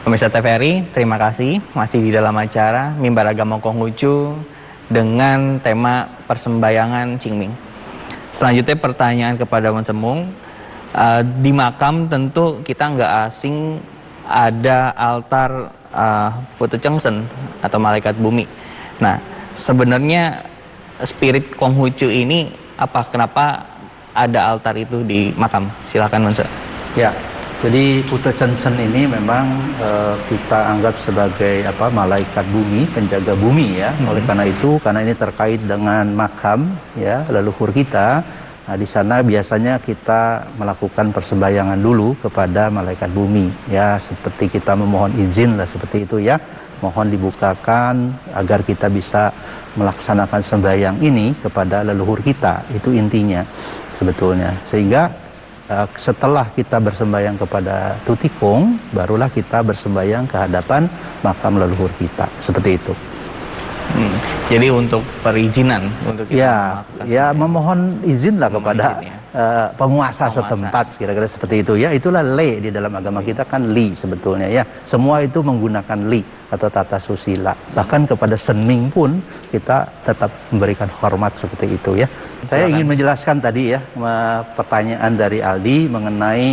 Pemirsa TVRI, terima kasih masih di dalam acara Mimbar Agama Konghucu dengan tema persembahyangan Qingming. Selanjutnya pertanyaan kepada Wan Semung. Di makam tentu kita nggak asing ada altar Futu Chengsen atau malaikat bumi. Nah, sebenarnya spirit Konghucu ini apa? Kenapa ada altar itu di makam? Silakan Wan Se. Ya, jadi Futu Chengsen ini memang kita anggap sebagai malaikat bumi, penjaga bumi ya. Oleh karena itu, karena ini terkait dengan makam ya leluhur kita. Nah, di sana biasanya kita melakukan persembahyangan dulu kepada malaikat bumi ya, seperti kita memohon izin lah seperti itu ya. Mohon dibukakan agar kita bisa melaksanakan sembahyang ini kepada leluhur kita. Itu intinya sebetulnya. Sehingga setelah kita bersembahyang kepada Tutikong, barulah kita bersembahyang ke hadapan makam leluhur kita. Seperti itu. Jadi untuk perizinan untuk kita memohon izin lah kepada penguasa setempat, kira-kira seperti itu ya. Itulah le di dalam agama kita kan li sebetulnya ya. Semua itu menggunakan li atau tata susila. Bahkan kepada senming pun kita tetap memberikan hormat seperti itu ya. Saya ingin menjelaskan tadi ya pertanyaan dari Aldi mengenai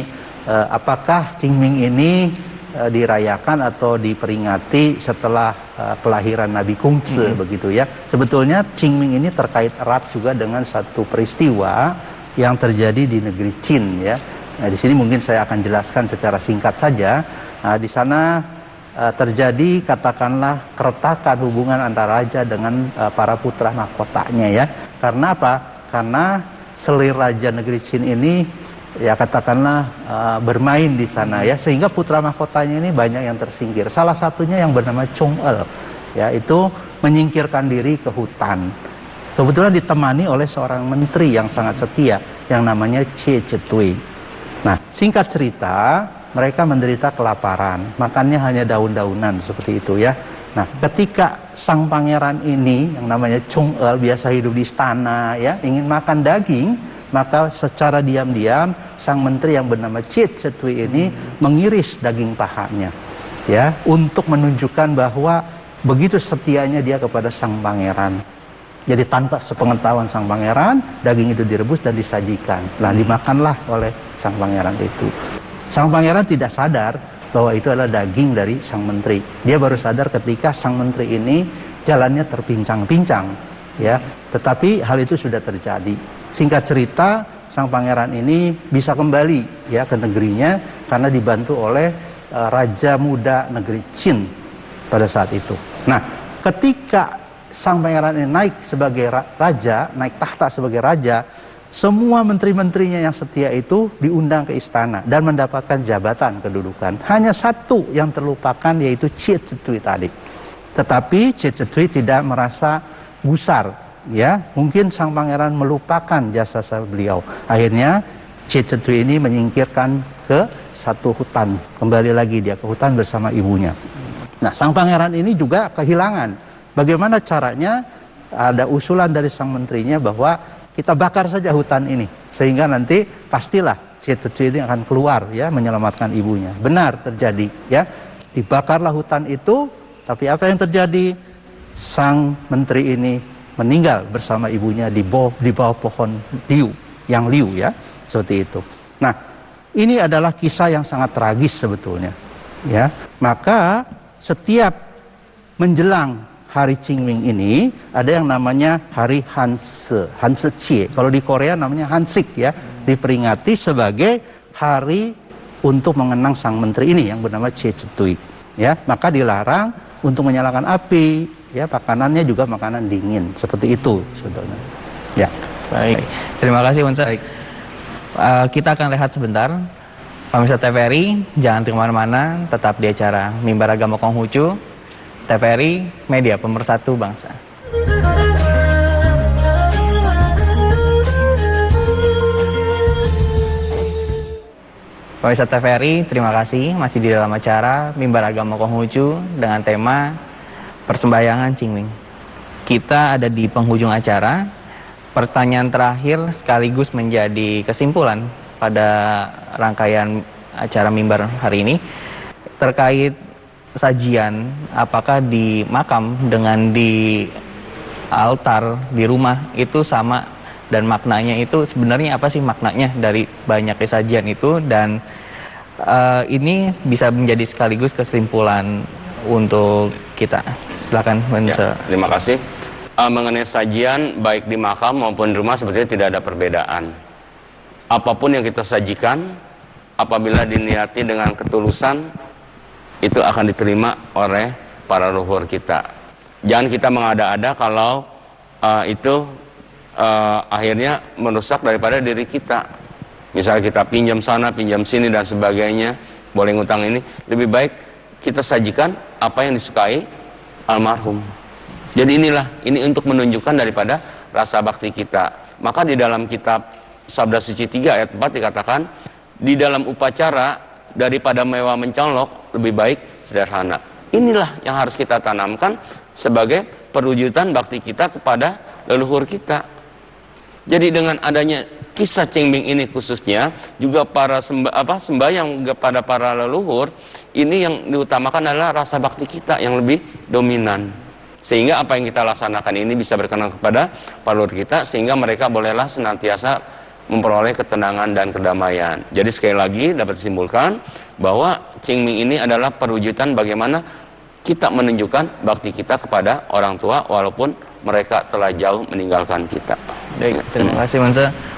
apakah Qingming ini dirayakan atau diperingati setelah kelahiran Nabi Kongzi begitu ya. Sebetulnya Qingming ini terkait erat juga dengan satu peristiwa yang terjadi di negeri Qin ya. Nah, di sini mungkin saya akan jelaskan secara singkat saja. Nah, di sana terjadi katakanlah keretakan hubungan antara raja dengan para putra mahkotanya ya. Karena apa? Karena selir raja negeri Qin ini ya katakanlah bermain di sana ya, sehingga putra mahkotanya ini banyak yang tersingkir. Salah satunya yang bernama Chong-el ya, itu menyingkirkan diri ke hutan. Kebetulan ditemani oleh seorang menteri yang sangat setia yang namanya Che Cetui. Nah, singkat cerita, mereka menderita kelaparan, makannya hanya daun-daunan seperti itu ya. Nah, ketika sang pangeran ini yang namanya Chong-el biasa hidup di istana ya, ingin makan daging, maka secara diam-diam sang menteri yang bernama Che Cetui ini mengiris daging pahanya ya, untuk menunjukkan bahwa begitu setianya dia kepada sang pangeran. Jadi tanpa sepengetahuan sang pangeran, daging itu direbus dan disajikan. Nah, dimakanlah oleh sang pangeran itu. Sang pangeran tidak sadar bahwa itu adalah daging dari sang menteri. Dia baru sadar ketika sang menteri ini jalannya terpincang-pincang ya. Tetapi hal itu sudah terjadi. Singkat cerita, sang pangeran ini bisa kembali ya ke negerinya karena dibantu oleh raja muda negeri Qin pada saat itu. Nah, ketika sang pangeran ini naik sebagai raja, naik tahta sebagai raja, semua menteri-menterinya yang setia itu diundang ke istana dan mendapatkan jabatan kedudukan. Hanya satu yang terlupakan, yaitu Che Cetui tadi. Tetapi Che Cetui tidak merasa gusar. Ya, mungkin sang pangeran melupakan jasa beliau. Akhirnya Che Cetui ini menyingkirkan ke satu hutan. Kembali lagi dia ke hutan bersama ibunya. Nah, sang pangeran ini juga kehilangan. Bagaimana caranya? Ada usulan dari sang menterinya bahwa kita bakar saja hutan ini, sehingga nanti pastilah Che Cetui ini akan keluar ya, menyelamatkan ibunya. Benar terjadi ya. Dibakarlah hutan itu, tapi apa yang terjadi? Sang menteri ini meninggal bersama ibunya di bawah pohon liu, yang liu ya, seperti itu. Nah, ini adalah kisah yang sangat tragis sebetulnya, ya. Maka setiap menjelang hari Qingming ini ada yang namanya hari Hanse Qie. Kalau di Korea namanya Hansik ya, diperingati sebagai hari untuk mengenang sang menteri ini yang bernama Che Cetui. Ya, maka dilarang untuk menyalakan api. Ya, makanannya juga makanan dingin seperti itu sebetulnya. Ya. Baik. Terima kasih Wan Se. Kita akan rehat sebentar. Pemirsa TVRI, jangan kemana-mana, tetap di acara Mimbar Agama Konghucu. TVRI, media pemersatu bangsa. Pemirsa TVRI, terima kasih masih di dalam acara Mimbar Agama Konghucu dengan tema persembahyangan Qingming. Kita ada di penghujung acara. Pertanyaan terakhir sekaligus menjadi kesimpulan pada rangkaian acara Mimbar hari ini terkait sajian, apakah di makam dengan di altar di rumah itu sama, dan maknanya itu sebenarnya apa sih maknanya dari banyaknya sajian itu, dan ini bisa menjadi sekaligus kesimpulan untuk kita. Silakan, Ya, terima kasih. Mengenai sajian baik di makam maupun di rumah sebetulnya tidak ada perbedaan. Apapun yang kita sajikan, apabila diniati dengan ketulusan, itu akan diterima oleh para leluhur kita. Jangan kita mengada-ada kalau itu akhirnya merusak daripada diri kita. Misalnya kita pinjam sana, pinjam sini dan sebagainya, boleh ngutang ini, lebih baik kita sajikan apa yang disukai almarhum. Jadi ini untuk menunjukkan daripada rasa bakti kita. Maka di dalam kitab Sabda Suci 3 ayat 4 dikatakan, di dalam upacara daripada mewah mencolok, lebih baik sederhana. Inilah yang harus kita tanamkan sebagai perwujudan bakti kita kepada leluhur kita. Jadi dengan adanya kisah Qingming ini khususnya, juga para sembahyang kepada para leluhur, ini yang diutamakan adalah rasa bakti kita yang lebih dominan. Sehingga apa yang kita laksanakan ini bisa berkenan kepada para leluhur kita, sehingga mereka bolehlah senantiasa memperoleh ketenangan dan kedamaian. Jadi sekali lagi dapat disimpulkan bahwa Qingming ini adalah perwujudan bagaimana kita menunjukkan bakti kita kepada orang tua walaupun mereka telah jauh meninggalkan kita. Baik, terima kasih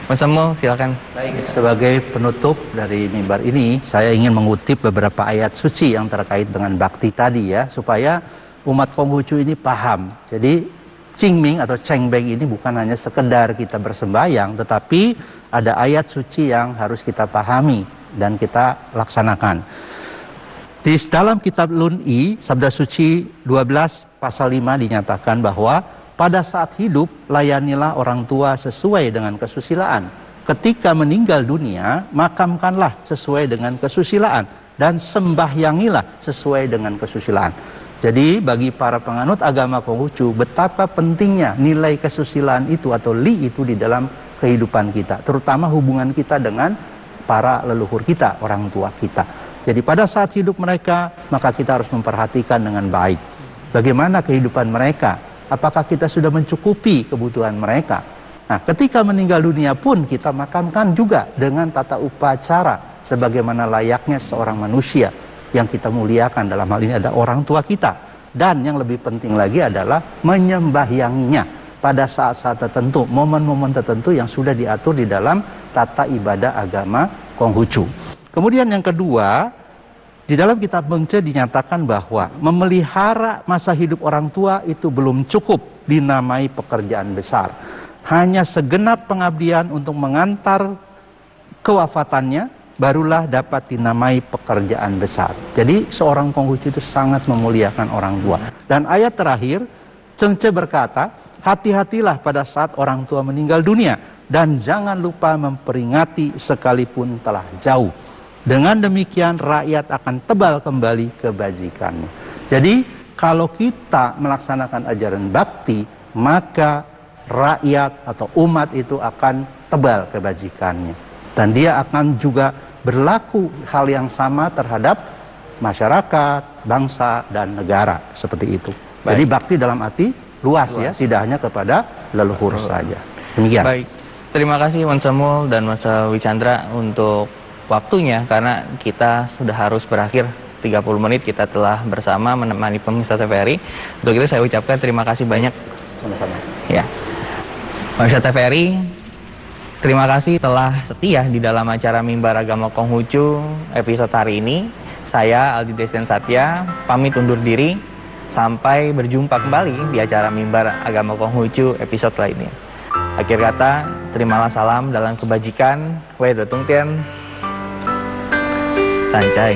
Mas Samuel, silakan. Baik, sebagai penutup dari mimbar ini, saya ingin mengutip beberapa ayat suci yang terkait dengan bakti tadi ya, supaya umat Konghucu ini paham. Jadi Qingming atau Cengbeng ini bukan hanya sekedar kita bersembayang, tetapi ada ayat suci yang harus kita pahami dan kita laksanakan. Di dalam kitab Lun Yi, Sabda Suci 12 pasal 5 dinyatakan bahwa pada saat hidup layanilah orang tua sesuai dengan kesusilaan. Ketika meninggal dunia, makamkanlah sesuai dengan kesusilaan dan sembahyangilah sesuai dengan kesusilaan. Jadi bagi para penganut agama Konghucu, betapa pentingnya nilai kesusilaan itu atau li itu di dalam kehidupan kita, terutama hubungan kita dengan para leluhur kita, orang tua kita. Jadi pada saat hidup mereka, maka kita harus memperhatikan dengan baik bagaimana kehidupan mereka, apakah kita sudah mencukupi kebutuhan mereka. Nah, ketika meninggal dunia pun kita makamkan juga dengan tata upacara sebagaimana layaknya seorang manusia yang kita muliakan. Dalam hal ini ada orang tua kita, dan yang lebih penting lagi adalah menyembahyanginya pada saat-saat tertentu, momen-momen tertentu yang sudah diatur di dalam tata ibadah agama Konghucu. Kemudian yang kedua, di dalam kitab Mengce dinyatakan bahwa memelihara masa hidup orang tua itu belum cukup dinamai pekerjaan besar. Hanya segenap pengabdian untuk mengantar kewafatannya barulah dapat dinamai pekerjaan besar. Jadi seorang Konghucu itu sangat memuliakan orang tua. Dan ayat terakhir, Cengce berkata, hati-hatilah pada saat orang tua meninggal dunia, dan jangan lupa memperingati sekalipun telah jauh. Dengan demikian rakyat akan tebal kembali kebajikannya. Jadi kalau kita melaksanakan ajaran bakti, maka rakyat atau umat itu akan tebal kebajikannya. Dan dia akan juga berlaku hal yang sama terhadap masyarakat, bangsa, dan negara. Seperti itu. Baik. Jadi bakti dalam arti luas ya, tidak hanya kepada leluhur saja. Demikian. Baik, terima kasih Mas Samuel dan Mas Wichandra untuk waktunya, karena kita sudah harus berakhir. 30 menit kita telah bersama menemani pemirsa TVRI. Untuk itu saya ucapkan terima kasih banyak. Sama-sama. Ya, pemirsa TVRI, terima kasih telah setia di dalam acara Mimbar Agama Konghucu episode hari ini. Saya Aldi Desden Satya, pamit undur diri. Sampai berjumpa kembali di acara Mimbar Agama Konghucu episode lainnya. Akhir kata, terimalah salam dalam kebajikan. Wei Tung Tian. Sancai.